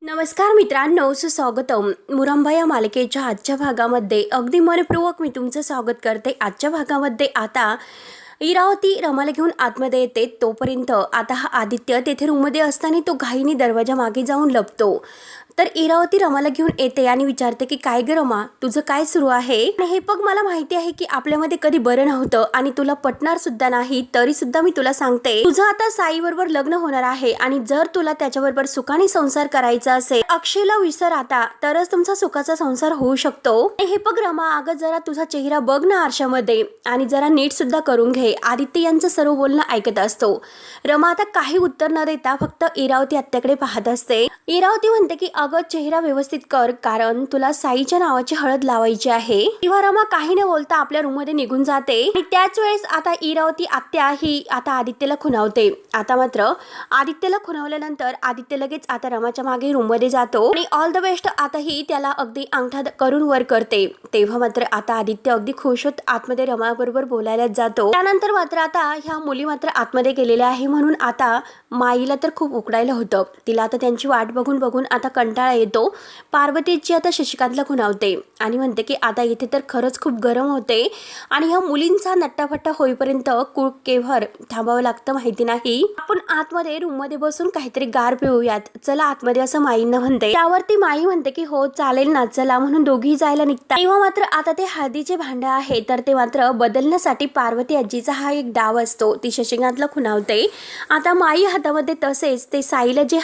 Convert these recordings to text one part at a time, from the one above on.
नमस्कार मित्रांनो, सुस्वागतम. मुरंबा या मालिकेच्या आजच्या भागामध्ये अगदी मनपूर्वक मी तुमचं स्वागत करते. आजच्या भागामध्ये आता इरावती रमाला घेऊन आतमध्ये येते. तोपर्यंत आता हा आदित्य तेथे रूममध्ये असताना तो घाईने दरवाजा मागे जाऊन लपतो. तर इरावती रमाला घेऊन येते आणि विचारते की काय ग रमा, तुझं काय सुरू आहे? आणि हे बघ, मला माहिती आहे की आपल्यामध्ये कधी बरं नव्हतं आणि तुला पटणार सुद्धा नाही, तरी सुद्धा मी तुला सांगते, तुझं आता साई बरोबर लग्न होणार आहे आणि जर तुला त्याच्याबरोबर सुखाने संसार करायचा असेल, अक्षयला विसर आता, तरच तुमचा सुखाचा संसार होऊ शकतो. हे बघ रमा, अगं जरा तुझा चेहरा बघ ना आरशामध्ये आणि जरा नीट सुद्धा करून घे. आदित्य यांचं सर्व बोलणं ऐकत असतो. रमा आता काही उत्तर न देता फक्त इरावती आत्याकडे पाहत असते. इरावती म्हणते की अगं चेहरा व्यवस्थित कर, कारण तुला साईच्या नावाची हळद लावायची आहे. तेव्हा रमा काही न बोलता आपल्या रूम मध्ये निघून जाते आणि त्याच वेळेस आता इरावती आत्या ही आता आदित्यला खुणावते. आता मात्र आदित्यला खुणावल्यानंतर आदित्य लगेच आता रमाच्या मागे रूम मध्ये जातो आणि ऑल द बेस्ट आता ही त्याला अगदी अंगठा करून वर करते. तेव्हा मात्र आता आदित्य अगदी खुश होत आतमध्ये रमा बरोबर बोलायला जातो. त्यानंतर मात्र आता ह्या मुली मात्र आतमध्ये गेलेल्या आहे म्हणून आता माईला तर खूप उकडायला होतं. तिला आता त्यांची वाट बघून बघून आता कंटाळा येतो. पार्वतीची आता शशिकांतला खुणावते आणि म्हणते की आता इथे तर खरंच खूप गरम होते आणि ह्या मुलींचा नट्टाफट्टा होईपर्यंत केव्हर थांबावं लागतं माहिती नाही. आपण आतमध्ये रूम मध्ये बसून काहीतरी गार पिऊयात, चला आतमध्ये, असं माईंना म्हणते. त्यावरती माई म्हणते की हो चालेल ना, चला, म्हणून दोघी जायला निघतात. तेव्हा मात्र आता ते हळदीचे भांड आहे तर ते मात्र बदलण्यासाठी पार्वती आजीचा हा एक डाव असतो. ती शशिकांतला खुणावते. आता माई हातामध्ये तसेच ते साईला जे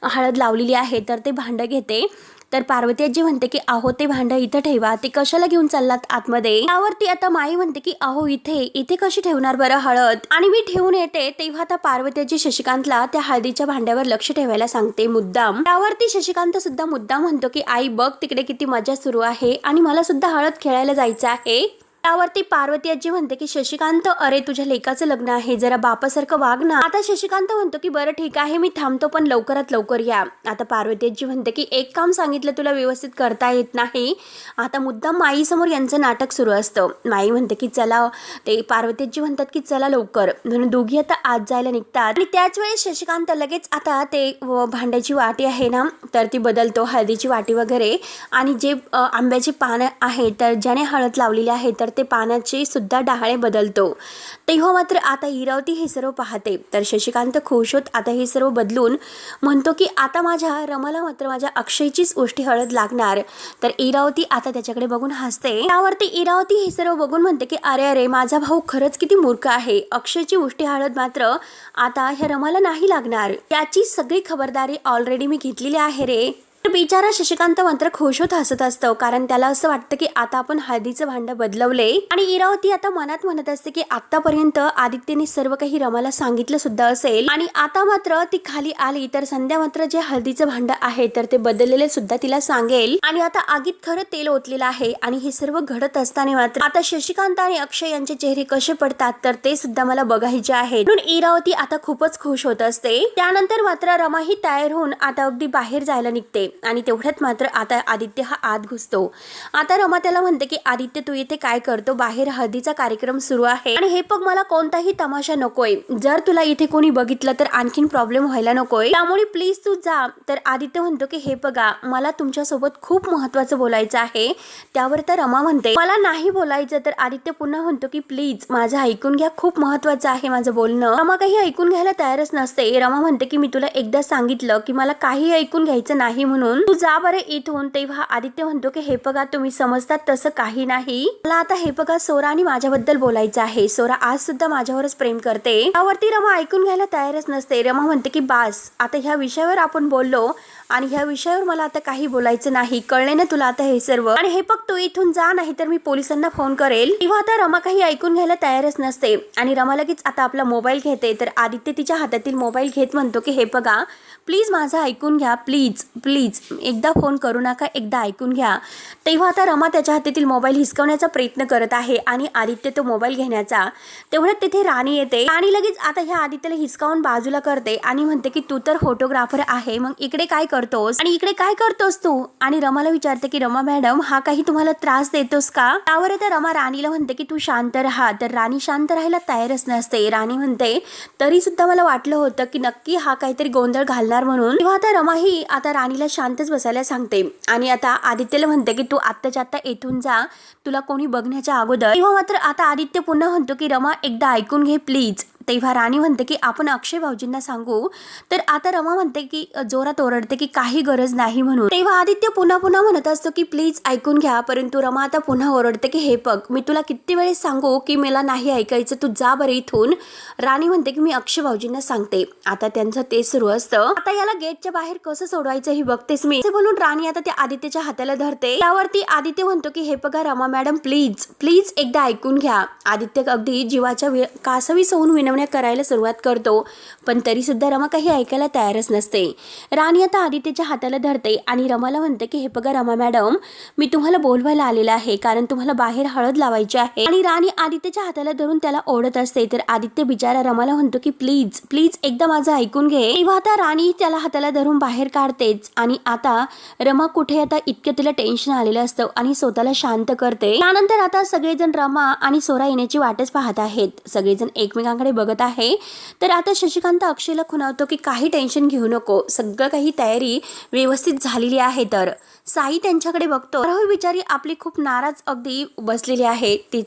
हळद लावलेली आहे तर ते भांड घेते. तर पार्वती आजी म्हणते की अहो ते भांड इथं ठेवा, ते कशाला घेऊन चाललात आतमध्ये? त्यावरती आता माई म्हणते की अहो इथे कशी ठेवणार बरं हळद, आणि मी ठेवून येते. तेव्हा आता पार्वती आजी शशिकांतला त्या हळदीच्या भांड्यावर लक्ष ठेवायला सांगते मुद्दाम. त्यावरती शशिकांत सुद्धा मुद्दाम म्हणतो की आई बघ तिकडे किती मजा सुरू आहे आणि मला सुद्धा हळद खेळायला जायचं आहे. त्यावरती पार्वती आजी म्हणते की शशिकांत, अरे तुझ्या लेकाचं लग्न आहे, जरा बापासारखं वाग ना. आता शशिकांत म्हणतो की बरं ठीक आहे, मी थांबतो, पण लवकरात लवकर या. आता पार्वती आजी म्हणते की एक काम सांगितलं तुला व्यवस्थित करता येत नाही. आता मुद्दाम माई समोर यांचं नाटक सुरू असतं. माई म्हणते की चला, ते पार्वती आजी म्हणतात की चला लवकर, म्हणून दोघी आता आत जायला निघतात. आणि त्याच वेळेस शशिकांत लगेच आता ते भांड्याची वाटी आहे ना तर ती बदलतो, हळदीची वाटी वगैरे, आणि जे आंब्याची पानं आहे तर ज्याने हळद लावलेली आहे तर ते पानाचे सुद्धा डहाळे बदलतो. तेव्हा मात्र आता इरावती हे सर्व पाहते. तर शशिकांत खुश होत आता हे सर्व बदलून म्हणतो की आता माझ्या रमाला मात्र माझ्या अक्षयचीच उष्टी हळद लागणार. तर इरावती आता त्याच्याकडे बघून हसते. त्यावरती इरावती हे सर्व बघून म्हणते की अरे अरे, माझा भाऊ खरंच किती मूर्ख आहे. अक्षयची उष्टी हळद मात्र आता ह्या रमाला नाही लागणार, त्याची सगळी खबरदारी ऑलरेडी मी घेतलेली आहे रे. बिचारा शशिकांत मात्र खुश होत हसत असतो, कारण त्याला असं वाटतं की आता आपण हळदीचं भांड बदलवले. आणि इरावती आता मनात म्हणत असते की आतापर्यंत आदित्यने सर्व काही रमाला सांगितलं सुद्धा असेल आणि आता मात्र ती खाली आली तर संध्या मात्र जे हळदीचं भांड आहे तर ते बदललेले सुद्धा तिला सांगेल. आणि आता आगीत खरं तेल ओतलेलं आहे आणि हे सर्व घडत असताना मात्र आता शशिकांत आणि अक्षय यांचे चेहरे कसे पडतात तर ते सुद्धा मला बघायचे आहे. म्हणून इरावती आता खूपच खुश होत असते. त्यानंतर मात्र रमा ही तयार होऊन आता अगदी बाहेर जायला निघते आणि तेवढ्यात मात्र आता आदित्य हा आत घुसतो. आता रमा त्याला म्हणते की आदित्य तू इथे काय करतो? बाहेर हळदीचा कार्यक्रम सुरू आहे आणि हे बघ, मला कोणताही तमाशा नकोय. जर तुला इथे कोणी बघितलं तर आणखीन प्रॉब्लेम व्हायला नकोय, त्यामुळे प्लीज तू जा. तर आदित्य म्हणतो की हे बघा, मला तुमच्यासोबत खूप महत्वाचं बोलायचं आहे. त्यावर तर रमा म्हणते मला नाही बोलायचं. तर आदित्य पुन्हा म्हणतो की प्लीज माझं ऐकून घ्या, खूप महत्वाचं आहे माझं बोलणं. रमा काही ऐकून घ्यायला तयारच नसते. रमा म्हणते की मी तुला एकदा सांगितलं की मला काही ऐकून घ्यायचं नाही म्हणून, तू जा बरं इथून. तेव्हा आदित्य म्हणतो की हे बघा, तुम्ही समजतात तसं काही नाही. मला आता हे बघा, सोरा आणि माझ्याबद्दल बोलायचं आहे. सोरा आज सुद्धा माझ्यावरच प्रेम करते. त्यावरती रमा ऐकून घ्यायला तयारच नसते. रमा म्हणते की बास, आता ह्या विषयावर आपण बोललो आणि ह्या विषयावर मला आता काही बोलायचं नाही, कळले ना तुला आता हे सर्व? आणि हे बघ, तू इथून जा, नाही तर मी पोलिसांना फोन करेल. तेव्हा आता रमा काही ऐकून घ्यायला तयारच नसते आणि रमा लगेच आता आपला मोबाईल घेते. तर आदित्य तिच्या हातातील मोबाईल घेत म्हणतो की हे बघा, प्लीज माझं ऐकून घ्या, प्लीज प्लीज, एकदा फोन करू नका, एकदा ऐकून घ्या. तेव्हा आता रमा त्याच्या हातातील मोबाईल हिसकवण्याचा प्रयत्न करत आहे आणि आदित्य तो मोबाईल घेण्याचा. तेवढ्यात तिथे राणी येते. राणी लगेच आता ह्या आदित्यला हिसकावून बाजूला करते आणि म्हणते की तू तर फोटोग्राफर आहे, मग इकडे काय करतोस आणि इकडे काय करतोस तू? आणि रमाला विचारते की रमा मॅडम हा काही तुम्हाला त्रास देतोस का? त्यावर आता रमा राणीला म्हणते की तू शांत राहा. तर राणी शांत राहायला तयारच नसते. राणी म्हणते तरी सुद्धा मला वाटलं होतं की नक्की हा काहीतरी गोंधळ घालणार म्हणून. तेव्हा आता रमा ही आता राणीला शांतच बसायला सांगते आणि आता आदित्यला म्हणते की तू आत्ताच्या आत्ता येथून जा, तुला कोणी बघण्याच्या अगोदर. तेव्हा मात्र आता आदित्य पुन्हा म्हणतो की रमा एकदा ऐकून घे प्लीज. तेव्हा राणी म्हणते की आपण अक्षय भाऊजींना सांगू. तर आता रमा म्हणते की जोरात ओरडते की काही गरज नाही म्हणून. तेव्हा आदित्य पुन्हा पुन्हा म्हणत असतो की प्लीज ऐकून घ्या, परंतु रमा आता पुन्हा ओरडते की हे बघ मी तुला किती वेळेस सांगू की मला नाही ऐकायचं, तू जा बरं इथून. राणी म्हणते की मी अक्षय भाऊजींना सांगते. आता त्यांचं ते सुरू असतं. आता याला गेटच्या बाहेर कसं सोडवायचं हे बघतेस मी, असे बोलून राणी आता त्या आदित्यच्या हाताला धरते. त्यावरती आदित्य म्हणतो की हे बघा रमा मॅडम प्लीज प्लीज एकदा ऐकून घ्या. आदित्य अगदी जीवाच्या कासवीस होऊन विनवण्या करायला सुरुवात करतो, पण तरी सुद्धा रमा काही ऐकायला तयारच नसते. राणी आता आदित्यच्या हाताला धरते आणि रमाला म्हणते की हे बघा रमा मॅडम मी तुम्हाला बोलवायला आलेला आहे कारण तुम्हाला बाहेर हळद लावायची आहे. आणि राणी आदित्यच्या हाताला धरून त्याला ओढत असते. तर आदित्य बिचारा रमाला म्हणतो की प्लीज प्लीज एकदा माझं ऐकून घे. तेव्हा आता राणी त्याला हाताला धरून बाहेर काढतेच आणि आता रमा कुठे आता इतकं तिला टेन्शन आलेलं असतं आणि स्वतःला शांत करते. त्यानंतर आता सगळेजण रमा आणि सोरा येण्याची वाटच पाहत आहेत. सगळेजण एकमेकांकडे बघत आहे. तर आता शशिकांत अक्षयला खुणावतो की काही टेन्शन घेऊ नको, सगळं काही तयारी व्यवस्थित झालेली आहे. तर साई त्यांच्याकडे बघतो. राहुल बिचारी आपली खूप नाराज अगदी बसलेली आहे. ती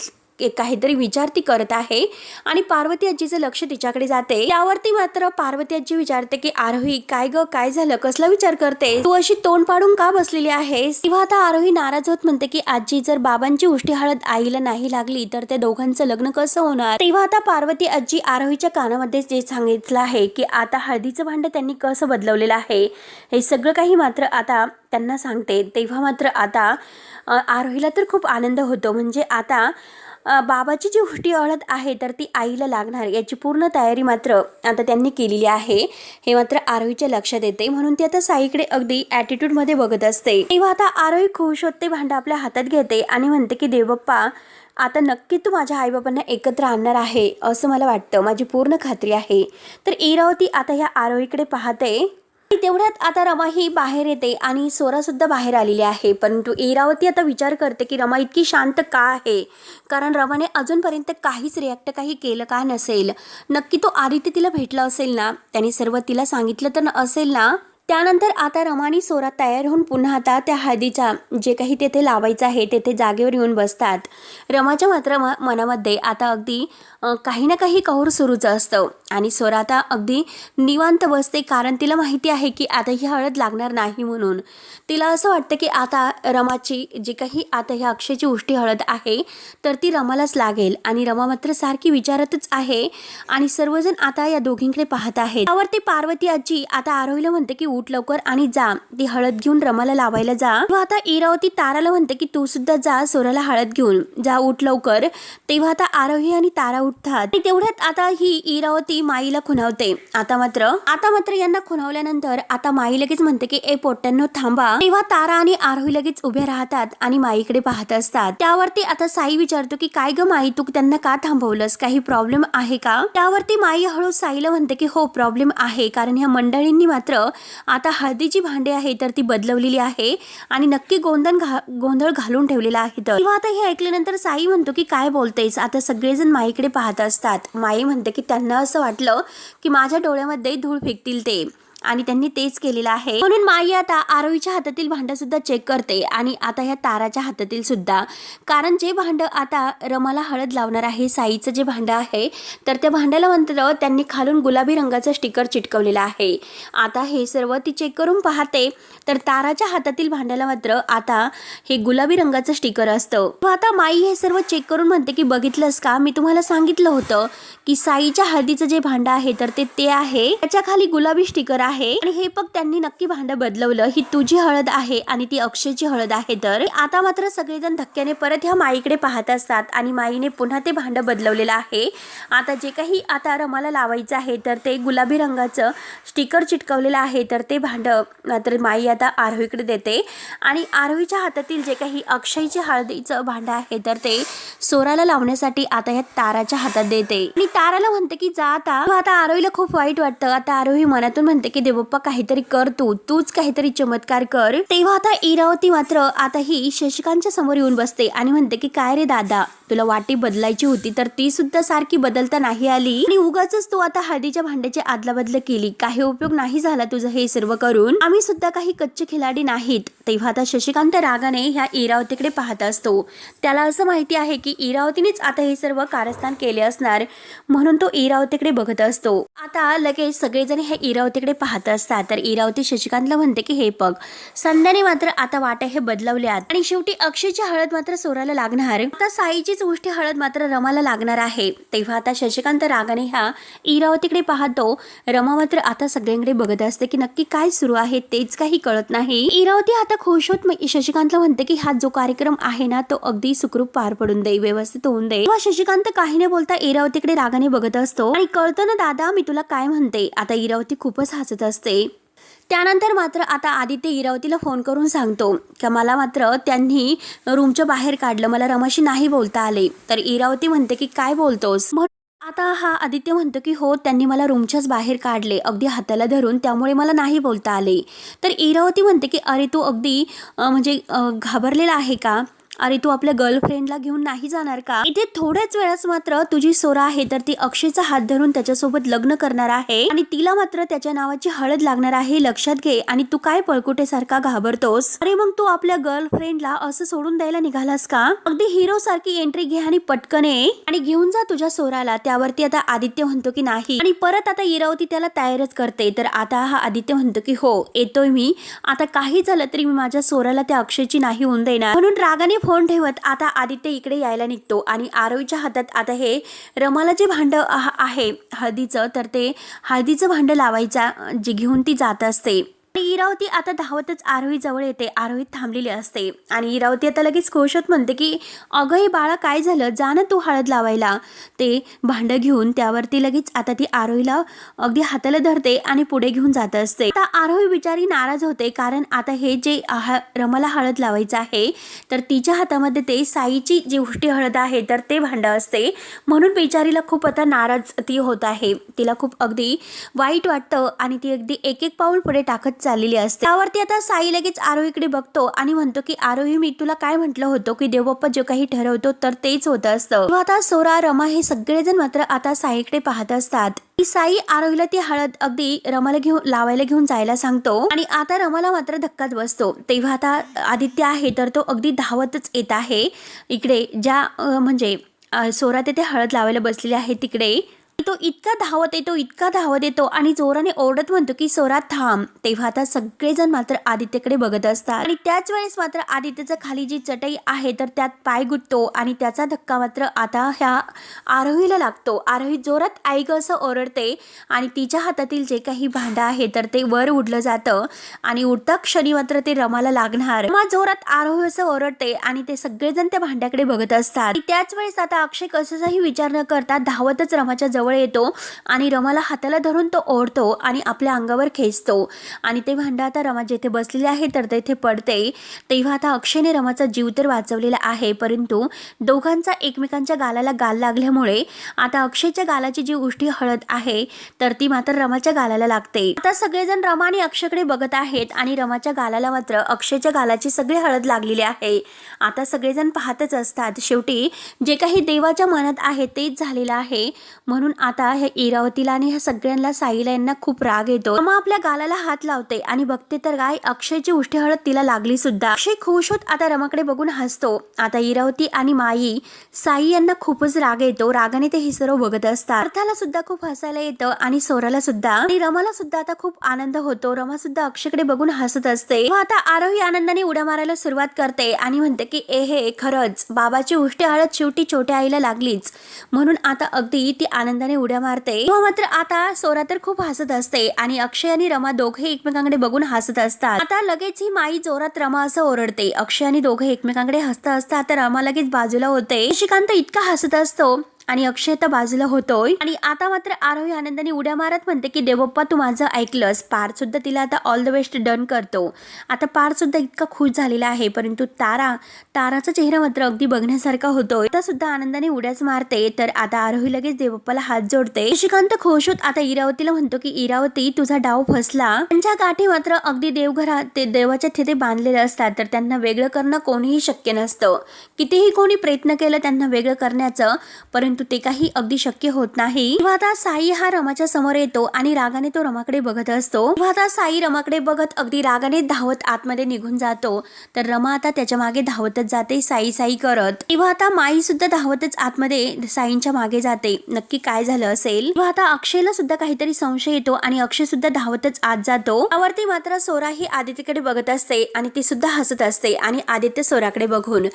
काहीतरी विचार ती करत आहे आणि पार्वती आजीचं लक्ष तिच्याकडे जाते. त्यावरती मात्र पार्वती आजी विचारते की आरोही काय ग काय झालं, कसला विचार करते तू, अशी तोंड पाडून का बसलेली आहेस? तेव्हा आता आरोही नाराज होत म्हणते की आजी जर बाबांची उष्टी हळद आईला नाही लागली तर त्या दोघांचं लग्न कसं होणार? तेव्हा आता पार्वती आजी आरोहीच्या कानामध्ये जे सांगितलं आहे की आता हळदीचं भांड त्यांनी कसं बदलवलेलं आहे हे सगळं काही मात्र आता त्यांना सांगते. तेव्हा मात्र आता आरोहीला तर खूप आनंद होतो. म्हणजे आता बाबाची जी उष्टी हळद आहे तर ती आईला लागणार याची पूर्ण तयारी मात्र आता त्यांनी केलेली आहे हे मात्र आरोहीच्या लक्षात येते. म्हणून ती आता साईकडे अगदी ॲटिट्यूड मध्ये बघत असते. तेव्हा आता आरोही खुश होते, भांडं आपल्या हातात घेते आणि म्हणते की देवबाप्पा आता नक्की तू माझ्या आईबाबांना एकत्र आणणार आहे असं मला वाटतं, माझी पूर्ण खात्री आहे. तर इरावती आता ह्या आरोहीकडे पाहते. तेवढ्यात आता रमा ही बाहेर येते आणि सोरा सुद्धा बाहेर आलेली आहे. परंतु इरावती आता विचार करते की रमा इतकी शांत का आहे, कारण रमाने अजूनपर्यंत काहीच रिॲक्ट काही केलं का नसेल. नक्की तो आदित्य तिला भेटला असेल ना, त्याने सर्व तिला सांगितलं तर असेल ना. त्यानंतर आता रमानी सोरा तयार होऊन पुन्हा आता त्या हळदीच्या जे काही तेथे लावायचं आहे तेथे जागेवर येऊन बसतात. रमाच्या मात्र मनामध्ये आता अगदी काही ना काही कहूर सुरूच असतं आणि सोरा आता अगदी निवांत बसते, कारण तिला माहिती आहे की आता ही हळद लागणार नाही म्हणून. तिला असं वाटतं की आता रमाची जी काही आता ह्या अक्षयची उष्टी हळद आहे तर ती रमालाच लागेल आणि रमा मात्र सारखी विचारतच आहे आणि सर्वजण आता या दोघींकडे पाहत आहेत. त्यावरती पार्वती आजी आता आरोहीला म्हणते की उठ लवकर आणि जा ती हळद घेऊन रमाला लावायला जा. तेव्हा आता इरावती ताराला म्हणते की तू सुद्धा जा सोराला हळद घेऊन जा, उठ लवकर. तेव्हा आता आरोही आणि तारा उठतात आणि तेवढ्यात आता ही इरावती माईला खुणावते. आता मात्र यांना खुणावल्यानंतर आता माई लगेच म्हणते की ए पोट्ट्यांनो थांबा. तेव्हा तारा आणि आरोही लगेच उभे राहतात आणि माईकडे पाहत असतात. त्यावरती आता साई विचारतो की काय ग माई तू त्यांना का थांबवलंस, काही प्रॉब्लेम आहे का? त्यावरती माई हळू साईला म्हणते की हो प्रॉब्लेम आहे, कारण ह्या मंडळींनी मात्र आता हळदीची भांडे आहे तर ती बदलवलेली आहे आणि नक्की गोंधळ घालून ठेवलेला आहे. तेव्हा आता हे ऐकल्यानंतर साई म्हणतो की काय बोलतेस? आता सगळेजण माईकडे पाहत असतात. माई म्हणते की त्यांना असं वाटलं की माझ्या डोळ्यामध्ये धूळ फेकतील ते आणि त्यांनी तेच केलेलं आहे. म्हणून माई आता आरोहीच्या हातातील भांडं सुद्धा चेक करते आणि आता ह्या ताराच्या हातातील सुद्धा, कारण जे भांडं आता रमाला हळद लावणार आहे साईचं जे भांडं आहे तर त्या भांड्याला मात्र त्यांनी खालून गुलाबी रंगाचं स्टिकर चिटकवलेलं आहे. आता हे सर्व ती चेक करून पाहते तर ताराच्या हातातील भांड्याला मात्र आता हे गुलाबी रंगाचं स्टिकर असतं. आता माई हे सर्व चेक करून म्हणते की बघितलंस का, मी तुम्हाला सांगितलं होतं की साईच्या हळदीचं जे भांडं आहे तर ते आहे, त्याच्या खाली गुलाबी स्टिकर आहे आणि हे बघ त्यांनी नक्की भांडं बदलवलं, ही तुझी हळद आहे आणि ती अक्षयची हळद आहे. तर आता मात्र सगळेजण धक्क्याने परत ह्या माईकडे पाहत असतात आणि माईने पुन्हा ते भांडं बदलवलेलं आहे. आता जे काही आता रमाला लावायचं आहे तर ते गुलाबी रंगाचं स्टिकर चिटकवलेलं आहे तर ते भांडं मात्र माई आता आरोहीकडे देते आणि आरोहीच्या हातातील जे काही अक्षयची हळदीचं भांडं आहे तर ते सोराला लावण्यासाठी आता ह्या ताराच्या हातात देते आणि ताराला म्हणते की जा आता. आरोहीला खूप वाईट वाटतं. आता आरोही मनातून म्हणते की की देवप्पा काहीतरी कर, तूच काहीतरी चमत्कार कर. तेव्हा आता इरावती मात्र आता ही शशिकांतच्या समोर येऊन बसते आणि म्हणते की काय रे दादा, तुला वाटी बदलायची होती तर ती सुद्धा सारखी बदलता नाही आली आणि उगाचच तू आता हळदीच्या भांड्याची आदलाबदल केली. काही उपयोग नाही झाला तुझं हे सर्व करून. आम्ही सुद्धा काही कच्चे खिलाडी नाहीत. तेव्हा आता शशिकांत रागाने ह्या इरावतीकडे पाहत असतो. त्याला असं माहिती आहे की इरावतीनेच आता हे सर्व कारस्थान केले असणार, म्हणून तो इरावतीकडे बघत असतो. आता लगेच सगळेजण हे इरावतीकडे पाहत असतात. तर इरावती शशिकांतला म्हणते की हे बघ, संध्याने मात्र आता वाट्या हे बदलवल्यात आणि शेवटी अक्षयची हळद मात्र सोराला लागणार. आता साईचीच उष्टी हळद मात्र रमाला लागणार आहे. तेव्हा आता शशिकांत रागाने ह्या इरावतीकडे पाहतो. रमा मात्र आता सगळ्यांकडे बघत असते की नक्की काय सुरू आहे तेच काही कळत नाही. इरावती आता खुश होत शशिकांतला म्हणते की हा जो कार्यक्रम आहे ना तो अगदी सुखरूप पार पडून दे, व्यवस्थित होऊन दे. तेव्हा शशिकांत काही न बोलता इरावतीकडे रागाने बघत असतो आणि कळतं ना दादा मी तुला काय म्हणते. आता इरावती खूपच हसत असते. त्यानंतर मात्र आता आदित्य इरावतीला फोन करून सांगतो की मला मात्र त्यांनी रूमच्या बाहेर काढलं, मला रमाशी नाही बोलता आले. तर इरावती म्हणते की काय बोलतोस. आता हा आदित्य म्हणतो की हो, त्यांनी मला रूमच्याच बाहेर काढले अगदी हाताला धरून, त्यामुळे मला नाही बोलता आले. तर इरावती म्हणते की अरे तू अगदी घाबरलेला आहे का? अरे तू आपल्या गर्लफ्रेंडला घेऊन नाही जाणार का? इथे थोड्याच वेळाच मात्र तुझी सोरा आहे तर ती अक्षयचा हात धरून त्याच्यासोबत लग्न करणार आहे आणि तिला मात्र त्याच्या नावाची हळद लागणार आहे, लक्षात घे. आणि तू काय पळकुटेसारखा घाबरतोस? अरे मग तू आपल्या गर्लफ्रेंडला असं सोडून द्यायला निघालास का? अगदी हिरो सारखी एंट्री घे आणि पटकन ये आणि घेऊन जा तुझ्या सोराला. त्यावरती आता आदित्य म्हणतो की नाही आणि परत आता इरावती त्याला तयारच करते. तर आता हा आदित्य म्हणतो की हो येतोय मी, आता काही झालं तरी मी माझ्या सोराला त्या अक्षयची नाही होऊन देणार. म्हणून रागाने फोन ठेवत आता आदित्य इकडे यायला निघतो आणि आरोहीच्या हातात आता हे रमाला जे भांड आहे हळदीचं, तर ते हळदीचं भांड लावायचा जे घेऊन ती जात असते. इरावती आता धावतच आरोही जवळ येते. आरोही थांबलेली असते आणि इरावती आता लगेच खुश होत म्हणते की अगं हे बाळा काय झालं, जा ना तू हळद लावायला. ते भांड घेऊन त्यावरती लगेच आता ती आरोहीला अगदी हाताला धरते आणि पुढे घेऊन जात असते. आता आरोही बिचारी नाराज होते कारण आता हे जे रमाला हळद लावायचं आहे तर तिच्या हातामध्ये ते साईची जी उष्टी हळद आहे तर ते भांड असते, म्हणून बिचारीला खूप आता नाराज ती होत आहे. तिला खूप अगदी वाईट वाटतं आणि ती अगदी एक एक पाऊल पुढे टाकत चाललेली असते. त्यावरती आता साई लगेच आरोहीकडे बघतो आणि म्हणतो की आरोही मी तुला काय म्हटलं होतं की देवबाप्पा जे काही ठरवतो तर तेच होत असतं. आता सोरा रमा हे सगळेजण मात्र आता साईकडे पाहत असतात. साई आरोहीला ती हळद अगदी रमाला लावायला घेऊन जायला सांगतो आणि आता रमाला मात्र धक्काच बसतो. तेव्हा आता आदित्य आहे तर तो अगदी धावतच येत आहे इकडे ज्या म्हणजे सोरा तिथे हळद लावायला बसलेली आहे तिकडे. तो इतका धावत येतो आणि जोराने ओरडत म्हणतो की सोरा थांब. तेव्हा आता सगळेजण मात्र आदित्यकडे बघत असतात आणि त्याच वेळेस मात्र आदित्यचा खाली जी चटई आहे तर त्यात पाय गुंततो आणि त्याचा धक्का मात्र आता ह्या आरोहीला लागतो. आरोही जोरात ऐक असं ओरडते आणि तिच्या हातातील जे काही भांडं आहे तर ते वर उडलं जातं आणि उडता क्षणी मात्र ते रमाला लागणार. रमा जोरात आरोही असं ओरडते आणि ते सगळेजण त्या भांड्याकडे बघत असतात. त्याच वेळेस आता अक्षय कशाचाही विचार न करता धावतच रमाच्या जवळ येतो आणि रमाला हाताला धरून तो ओढतो आणि आपल्या अंगावर खेचतो आणि ते भांड आता रमा जिथे बसलेले आहे तर तेथे पडते. तेव्हा आता अक्षयने रमाचा जीव तर वाचवलेला आहे, परंतु दोघांचा एकमेकांच्या गालाला गाल लागल्यामुळे आता अक्षयच्या गालाची जी उष्टी हळद आहे तर ती मात्र रमाच्या गालाला लागते. आता सगळेजण रमा आणि अक्षयकडे बघत आहेत आणि रमाच्या गालाला मात्र अक्षयच्या गालाची सगळी हळद लागलेली आहे. आता सगळेजण पाहतच असतात. शेवटी जे काही देवाच्या मनात आहे तेच झालेलं आहे, म्हणून आता ह्या इरावतीला आणि ह्या सगळ्यांना साईला यांना खूप राग येतो. रमा आपल्या गालाला हात लावते आणि बघते तर काय अक्षयची उष्टी हळद तिला लागली सुद्धा. अक्षय खुश होत आता रमाकडे बघून हसतो. आता इरावती आणि माई साई यांना खूपच राग येतो. रागाने ते हे सर्व बघत असतात. अर्थाला सुद्धा खूप हसायला येतं आणि सोराला सुद्धा आणि रमाला सुद्धा आता खूप आनंद होतो. रमा सुद्धा अक्षयकडे बघून हसत असते. आता आरोही आनंदाने उड्या मारायला सुरुवात करते आणि म्हणते की हे खरंच बाबाची उष्टी हळद शेवटी छोट्या आईला लागलीच, म्हणून आता अगदी ती आनंदाने उड्या मारते. मात्र आता सोरा तर खूप हसत असते आणि अक्षय आणि रमा दोघे एकमेकांकडे बघून हसत असतात. आता लगेच ही माई जोरात रमा असं ओरडते. अक्षय आणि दोघे एकमेकांकडे हसत असतात तर रमा लगेच बाजूला होते. शशिकांत इतका हसत असतो आणि अक्षय आता बाजूला होतोय आणि आता मात्र आरोही आनंदाने उड्या मारत म्हणते की देवप्पा तू माझं ऐकलंस. पार्थ सुद्धा तिला आता ऑल द बेस्ट डन करतो. आता पार्थ सुद्धा इतका खुश झालेला आहे, परंतु ताराचा चेहरा मात्र अगदी बघण्यासारखा होतोय. आता सुद्धा आनंदाने उड्याच मारते. तर आता आरोही लगेच देवप्पाला हात जोडते. शशिकांत खुश होत आता इरावतीला म्हणतो की इरावती तुझा डाव फसला. त्यांच्या गाठी मात्र अगदी देवघरात ते देवाच्या तिथे बांधलेले असतात, तर त्यांना वेगळं करणं कोणीही शक्य नसतं. कितीही कोणी प्रयत्न केलं त्यांना वेगळं करण्याचं, परंतु ते काही अगदी शक्य होत नाही. तेव्हा आता साई हा रमाच्या समोर येतो आणि रागाने तो रमाकडे बघत असतो. तेव्हा आता साई रमाकडे बघत अगदी रागाने धावत आतमध्ये निघून जातो. तर रमा आता त्याच्या मागे धावतच जाते साई साई करत. तेव्हा आता माई सुद्धा धावतच आतमध्ये साईंच्या मागे जाते. नक्की काय झालं असेल. तेव्हा आता अक्षयला सुद्धा काहीतरी संशय येतो आणि अक्षय सुद्धा धावतच आत जातो. त्यावरती मात्र सोरा ही आदित्यकडे बघत असते आणि ती सुद्धा हसत असते आणि आदित्य सोराकडे बघून.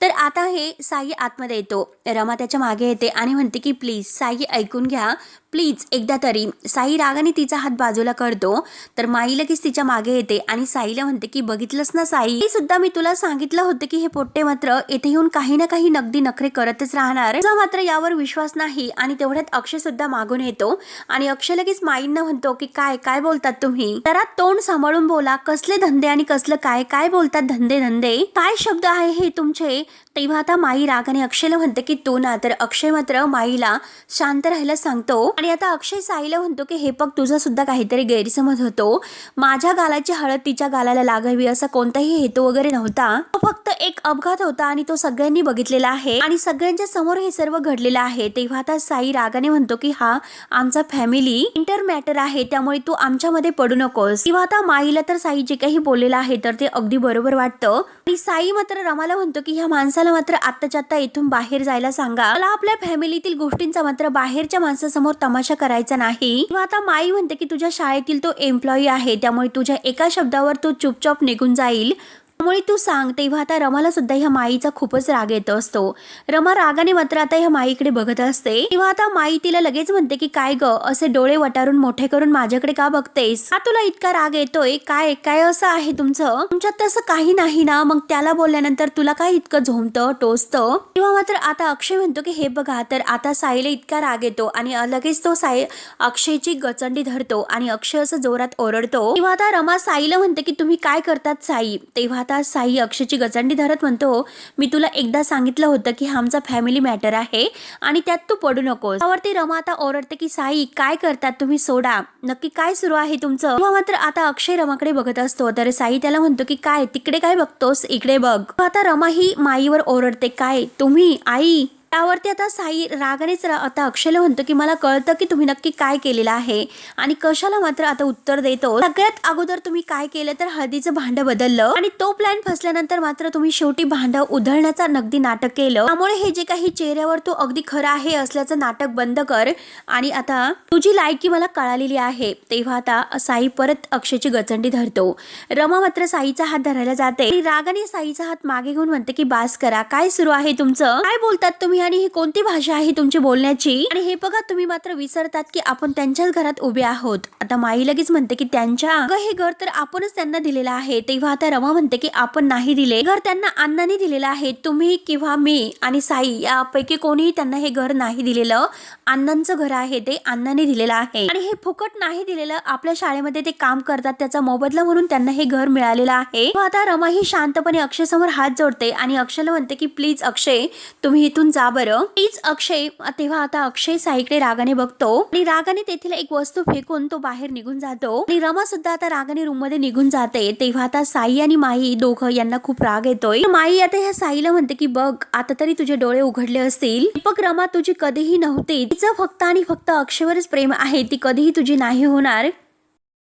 तर आता हे साई आतमध्ये येतो. रमा त्याच्या मागे येते आणि म्हणते की प्लीज साई ऐकून घ्या, प्लीज एकदा तरी. साई रागाने तिचा हात बाजूला करतो. तर माई लगेच तिच्या मागे येते आणि साईला म्हणते की बघितलंस ना साई, सुद्धा मी तुला सांगितलं होतं की हे पोट्टे मात्र येथे येऊन काही ना काही नगदी नखरे करतच राहणार. तुझा मात्र यावर विश्वास नाही. आणि तेवढ्यात अक्षय सुद्धा मागून येतो आणि अक्षय लगेच माईंना म्हणतो की काय काय बोलतात तुम्ही, जरा तोंड सांभाळून बोला. कसले धंदे आणि कसलं काय काय बोलतात, धंदे धंदे काय शब्द आहे हे तुमचे. तेव्हा आता माई रागाने अक्षयला म्हणते की तू ना. तर अक्षय मात्र माईला शांत राहायला सांगतो. आणि आता अक्षय साईला म्हणतो की हे बघ तुझा सुद्धा काहीतरी गैरसमज होतो. माझ्या गालाची हळद तिच्या गालाला लागावी असा कोणताही हेतू वगैरे नव्हता. तो फक्त एक अपघात होता आणि तो सगळ्यांनी बघितलेला आहे आणि सगळ्यांच्या समोर हे सर्व घडलेलं आहे. तेव्हा आता साई रागाने म्हणतो की हा आमचा फॅमिली इंटर मॅटर आहे, त्यामुळे तू आमच्यामध्ये पडू नकोस. तेव्हा आता माईला तर साई जे काही बोललेलं आहे तर ते अगदी बरोबर वाटतं. आणि साई मात्र रमाला म्हणतो की ह्या माणसाला मात्र आत्ताच्या आत्ता इथून बाहेर जायला सांगा. मला आपल्या फॅमिलीतील गोष्टींचा मात्र बाहेरच्या माणसासमोर तमाशा करायचा नाही. किंवा आता माई म्हणते की तुझ्या शाळेतील तो एम्प्लॉई आहे, त्यामुळे तुझ्या एका शब्दावर तो चुपचाप निघून जाईल, त्यामुळे तू सांग. तेव्हा आता रमाला सुद्धा ह्या माईचा खूपच राग येत असतो. रमा रागाने मात्र आता ह्या माईकडे बघत असते. तेव्हा आता माई तिला लगेच म्हणते की काय ग असे डोळे वटारून मोठे करून माझ्याकडे का बघतेस, हा तुला इतका राग येतोय, काय काय असं आहे तुमच्यात तसं काही नाही ना, मग त्याला बोलल्यानंतर तुला काय इतकं झोमतं टोचतं. तेव्हा मात्र आता अक्षय म्हणतो की हे बघा. तर आता साईला इतका राग येतो आणि लगेच तो साई अक्षयची गचंडी धरतो आणि अक्षय असं जोरात ओरडतो. तेव्हा आता रमा साईला म्हणते की तुम्ही काय करतात साई. तेव्हा साई अक्षयची गचंडी धरत म्हणतो मी तुला एकदा सांगितलं होतं की हा आमचा फॅमिली मॅटर आहे आणि त्यात तू पडू नकोस. त्यावरती रमा आता ओरडते की साई काय करतात तुम्ही, सोडा, नक्की काय सुरू आहे तुमचं. तेव्हा मात्र आता अक्षय रमाकडे बघत असतो. तर साई त्याला म्हणतो की काय तिकडे काय बघतोस, इकडे बघ. आता रमा ही माईवर ओरडते काय तुम्ही आई. त्यावरती आता साई रागानेच आता अक्षयला म्हणतो की मला कळतं की तुम्ही नक्की काय केलेलं आहे आणि कशाला मात्र आता उत्तर देतो. सगळ्यात अगोदर तुम्ही काय केलं तर हळदीचं भांड बदललं आणि तो प्लॅन फसल्यानंतर मात्र तुम्ही शेवटी भांड उधळण्याचा नगदी नाटक केलं. त्यामुळे हे जे काही चेहऱ्यावर तो अगदी खरं आहे असल्याचं नाटक बंद कर आणि आता तुझी लायकी मला कळालेली आहे. तेव्हा आता साई परत अक्षयची गचंडी धरतो. रमा मात्र साईचा हात धरायला जाते आणि रागाने साईचा हात मागे घेऊन म्हणते की बास करा, काय सुरू आहे तुमचं, काय बोलतात तुम्ही आणि ही कोणती भाषा आहे तुमची बोलण्याची. आणि हे बघा तुम्ही मात्र विसरतात की आपण त्यांच्याच घरात उभे आहोत. आता माई लगेच म्हणते की त्यांच्या हे घर तर आपणच त्यांना दिलेलं आहे. तेव्हा आता रमा म्हणते की आपण नाही दिले, घर त्यांना अण्णांनी दिलेलं आहे. तुम्ही किंवा मी आणि साई यापैकी कोणीही त्यांना हे घर नाही दिलेलं. अण्णांचं घर आहे, ते अण्णांनी दिलेलं आहे आणि हे फुकट नाही दिलेलं. आपल्या शाळेमध्ये ते काम करतात त्याचा मोबदला म्हणून त्यांना हे घर मिळालेलं आहे. आता रमा ही शांतपणे अक्षय समोर हात जोडते आणि अक्षयला म्हणते की प्लीज अक्षय तुम्ही इथून जा बरं, प्लीज अक्षय. तेव्हा आता अक्षय साईकडे रागाने बघतो आणि रागाने तेथील एक वस्तू फेकून तो बाहेर निघून जातो आणि रमा सुद्धा आता रागाने रूम मध्ये निघून जाते. तेव्हा आता साई आणि माई दोघं यांना खूप राग येतोय. माई आता ह्या साईला म्हणते की बघ आता तरी तुझे डोळे उघडले असतील. दीपक रमा तुझी कधीही नव्हती, तिचं फक्त आणि फक्त अक्षयवरच प्रेम आहे, ती कधीही तुझी नाही होणार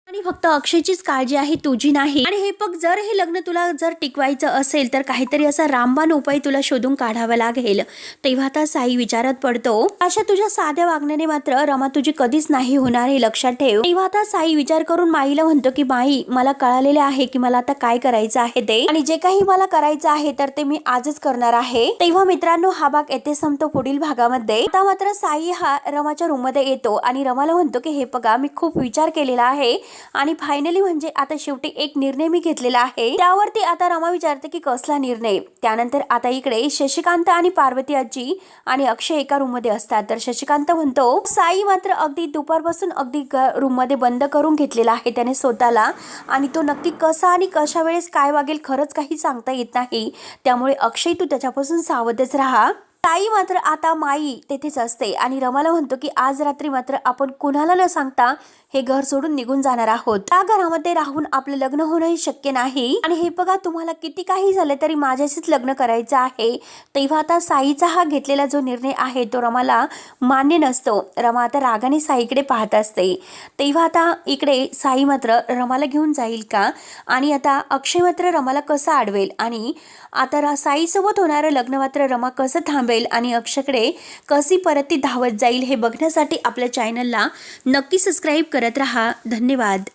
आणि फक्त अक्षयचीच काळजी आहे, तुझी नाही. आणि हे बघ जर हे लग्न तुला जर टिकवायचं असेल तर काहीतरी असा रामबाण उपाय तुला शोधून काढावा लागेल. तेव्हा आता साई विचारात पडतो अशा तुझ्या साध्या वागण्याने मात्र रमा तुझी कधीच नाही होणार हे लक्षात ठेव. तेव्हा आता साई विचार करून माईला म्हणतो की माई मला कळालेले आहे की मला आता काय करायचं आहे ते, आणि जे काही मला करायचं आहे तर ते मी आजच करणार आहे. तेव्हा मित्रांनो हा भाग येथे संपतो. पुढील भागामध्ये आता मात्र साई हा रमाच्या रूम मध्ये येतो आणि रमाला म्हणतो की हे बघा मी खूप विचार केलेला आहे आणि फायनली म्हणजे आता शेवटी एक निर्णय मी घेतलेला आहे। त्यावरती आता रमा विचारते की कसला निर्णय। त्यानंतर आता इकडे शशिकांत आणि पार्वती आजी आणि अक्षय एका रूम मध्ये असतात। तर शशिकांत म्हणतो साई मात्र अगदी दुपारपासून अगदी रूम मध्ये बंद करून घेतलेला आहे त्याने स्वतःला, आणि तो नक्की कसा आणि कशा वेळेस काय वागेल खरंच काही सांगता येत नाही। त्यामुळे अक्षय तू त्याच्यापासून सावधच राहा। ताई मात्र आता माई तेथेच असते आणि रमाला म्हणतो की आज रात्री मात्र आपण कुणाला न सांगता हे घर सोडून निघून जाणार आहोत। त्या घरामध्ये राहून आपलं लग्न होणंही शक्य नाही आणि हे बघा तुम्हाला किती काही झालं तरी माझ्याशीच लग्न करायचं आहे। तेव्हा आता साईचा हा घेतलेला जो निर्णय आहे तो रमाला मान्य नसतो। रमा आता रागाने साईकडे पाहत असते। तेव्हा आता इकडे साई मात्र रमाला घेऊन जाईल का, आणि आता अक्षय मात्र रमाला कसं अडवेल, आणि आता साईसोबत होणारं लग्न मात्र रमा कसं थांबेल आणि अक्षयकडे कशी परत ती धावत जाईल हे बघण्यासाठी आपल्या चॅनलला नक्की सबस्क्राईब करत रहा। धन्यवाद।